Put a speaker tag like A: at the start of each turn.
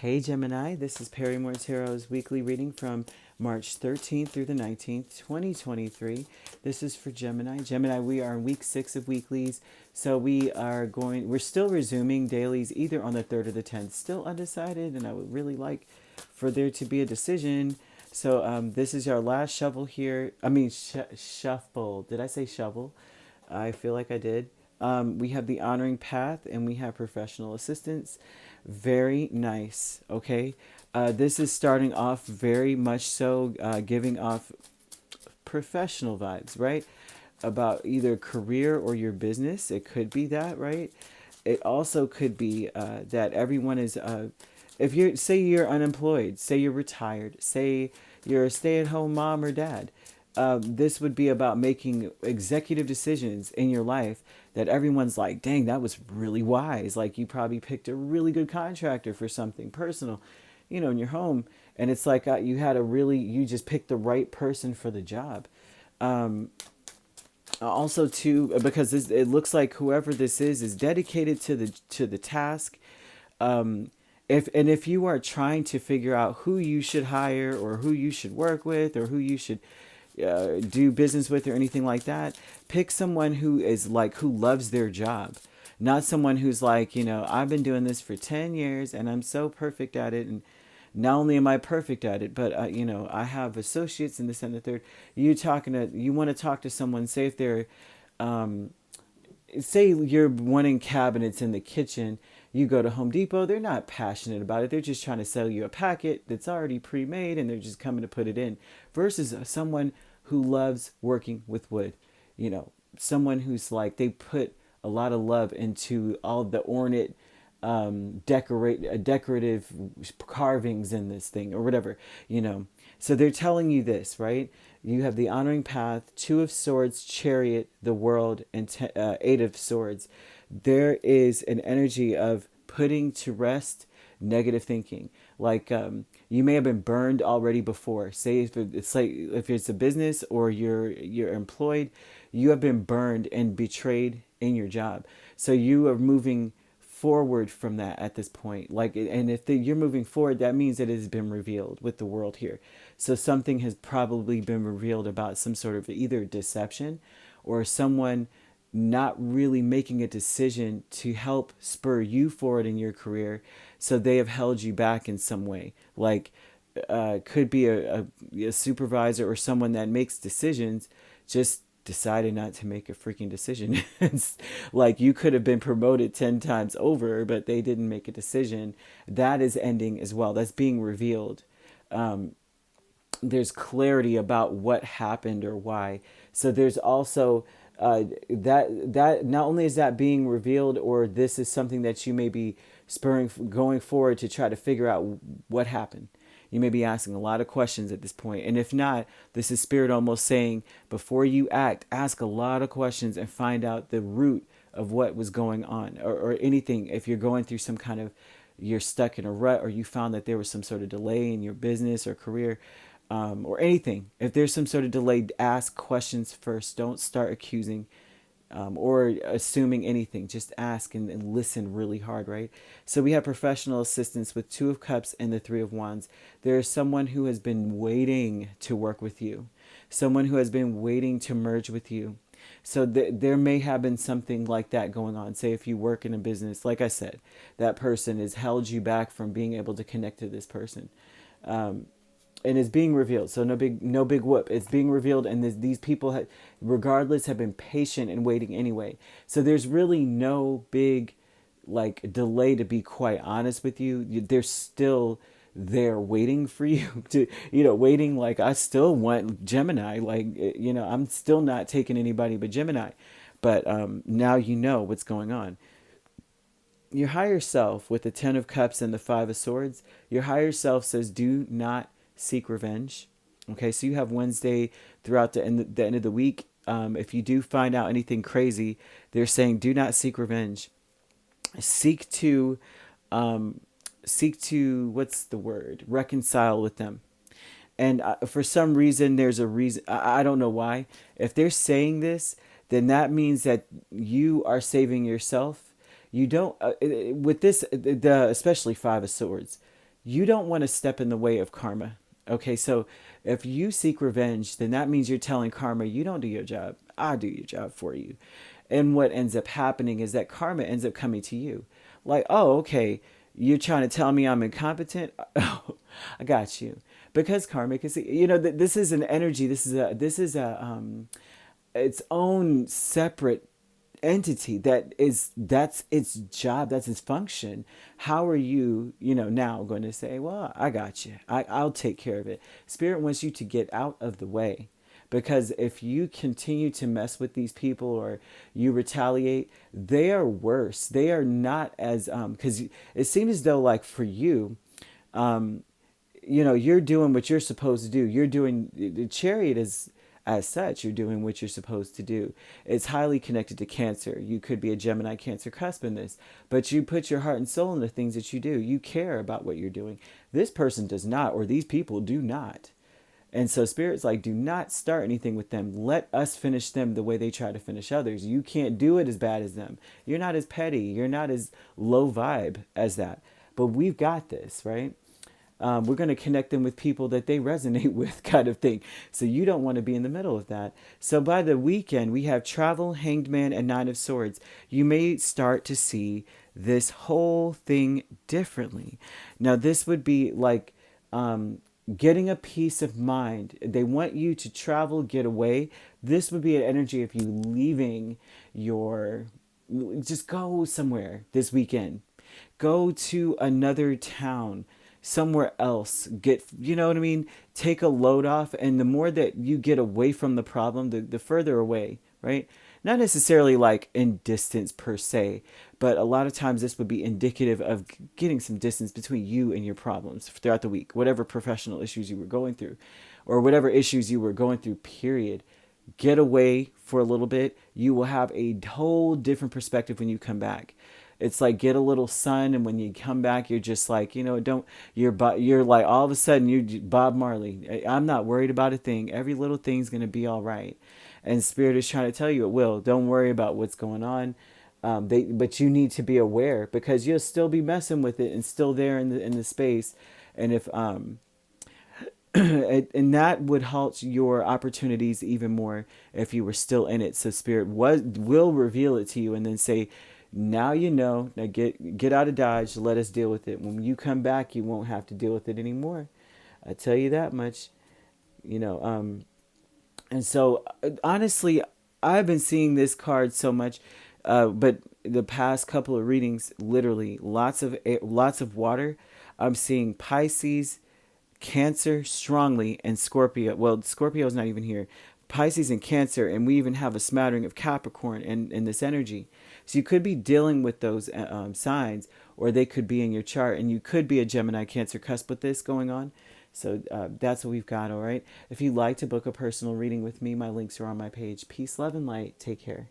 A: Hey Gemini, this is Perrymore Tarot's weekly reading from March 13th through the 19th, 2023. This is for Gemini. Gemini, we are in week 6 of weeklies. So we're still resuming dailies either on the 3rd or the 10th. Still undecided, and I would really like for there to be a decision. So this is our last shovel here. Shuffle. Did I say shovel? I feel like I did. We have the honoring path and we have professional assistance. Very nice. Okay. This is starting off very much so giving off professional vibes, right? About either career or your business. It could be that, right? It also could be that everyone is, if you're, say you're unemployed, say you're retired, say you're a stay-at-home mom or dad, this would be about making executive decisions in your life that everyone's like, dang, that was really wise. Like you probably picked a really good contractor for something personal, in your home. And it's like you just picked the right person for the job. Also, too, because it looks like whoever this is dedicated to the task. If you are trying to figure out who you should hire or who you should work with or who you should do business with or anything like that, pick someone who loves their job, not someone who's like, I've been doing this for 10 years and I'm so perfect at it. And not only am I perfect at it, but, I have associates in this and the third. You want to talk to someone, say if they're, say you're wanting cabinets in the kitchen, you go to Home Depot, they're not passionate about it. They're just trying to sell you a packet that's already pre-made and they're just coming to put it in. Versus someone who loves working with wood. Someone who's like, they put a lot of love into all the ornate, decorative carvings in this thing or whatever. So they're telling you this, right? You have the honoring path, 2 of swords, chariot, the world, and 8 of swords. There is an energy of putting to rest negative thinking. Like you may have been burned already before. Say if it's a business or you're employed, you have been burned and betrayed in your job. So you are moving forward from that at this point. And if you're moving forward, that means that it has been revealed with the world here. So something has probably been revealed about some sort of either deception or someone not really making a decision to help spur you forward in your career. So they have held you back in some way. Like could be a supervisor or someone that makes decisions just decided not to make a freaking decision. It's like you could have been promoted 10 times over, but they didn't make a decision. That is ending as well. That's being revealed. There's clarity about what happened or why. So there's also that not only is that being revealed, or this is something that you may be spurring going forward to try to figure out what happened. You may be asking a lot of questions at this point. And if not, this is Spirit almost saying, before you act, ask a lot of questions and find out the root of what was going on, or anything. If you're going through some kind of, you're stuck in a rut, or you found that there was some sort of delay in your business or career, or anything. If there's some sort of delay, ask questions first. Don't start accusing or assuming anything. Just ask and listen really hard, right? So we have professional assistance with 2 of Cups and the 3 of Wands. There is someone who has been waiting to work with you. Someone who has been waiting to merge with you. So there may have been something like that going on. Say if you work in a business, like I said, that person has held you back from being able to connect to this person. And it's being revealed. So no big whoop. It's being revealed, and these people, regardless, have been patient and waiting anyway. So there's really no big delay, to be quite honest with you. They're still there waiting for you to, waiting. Like, I still want Gemini. I'm still not taking anybody but Gemini. But now you know what's going on. Your higher self, with the 10 of Cups and the 5 of Swords, your higher self says, do not seek revenge. Okay, so you have Wednesday throughout the end of the week. If you do find out anything crazy, they're saying do not seek revenge. Seek to what's the word? Reconcile with them. And for some reason, there's a reason. I don't know why. If they're saying this, then that means that you are saving yourself. You don't with this, especially 5 of Swords. you don't want to step in the way of karma. Okay, so if you seek revenge, then that means you're telling karma, you don't do your job. I do your job for you. And what ends up happening is that karma ends up coming to you. Like, oh, okay, you're trying to tell me I'm incompetent? Oh, I got you. Because karmic is, this is an energy. This is its own separate entity that's its job, that's its function. How are you, now going to say, well, I got you, I'll take care of it? Spirit wants you to get out of the way, because if you continue to mess with these people or you retaliate, they are worse. They are not as because it seems as though, like, for you, you're doing what you're supposed to do. You're doing the chariot is, as such, you're doing what you're supposed to do. It's highly connected to Cancer. You could be a Gemini Cancer cusp in this, but you put your heart and soul in the things that you do. You care about what you're doing. This person does not, or these people do not. And so Spirit's like, do not start anything with them. Let us finish them the way they try to finish others. You can't do it as bad as them. You're not as petty. You're not as low vibe as that. But we've got this, right? We're going to connect them with people that they resonate with, kind of thing. So you don't want to be in the middle of that. So by the weekend, we have Travel, Hanged Man, and Nine of Swords. You may start to see this whole thing differently. Now, this would be like getting a peace of mind. They want you to travel, get away. This would be an energy of you leaving your... Just go somewhere this weekend. Go to another town, somewhere else. Get, you know what I mean? Take a load off. And the more that you get away from the problem, the further away, right? Not necessarily like in distance per se, but a lot of times this would be indicative of getting some distance between you and your problems throughout the week, whatever professional issues you were going through, or whatever issues you were going through, period. Get away for a little bit. You will have a whole different perspective when you come back. It's like, get a little sun, and when you come back, you're just like, you're like, all of a sudden you're Bob Marley. I'm not worried about a thing. Every little thing's gonna be all right. And Spirit is trying to tell you it will. Don't worry about what's going on. But you need to be aware, because you'll still be messing with it and still there in the space. And if and that would halt your opportunities even more if you were still in it. So Spirit will reveal it to you and then say, now you know. Now get out of Dodge. Let us deal with it. When you come back, you won't have to deal with it anymore. I tell you that much. And so honestly, I've been seeing this card so much, but the past couple of readings, literally lots of water. I'm seeing Pisces, Cancer strongly, and Scorpio. Well, Scorpio's not even here. Pisces and Cancer, and we even have a smattering of Capricorn in this energy. So you could be dealing with those signs, or they could be in your chart, and you could be a Gemini Cancer cusp with this going on. So that's what we've got, all right? If you'd like to book a personal reading with me, my links are on my page. Peace, love, and light. Take care.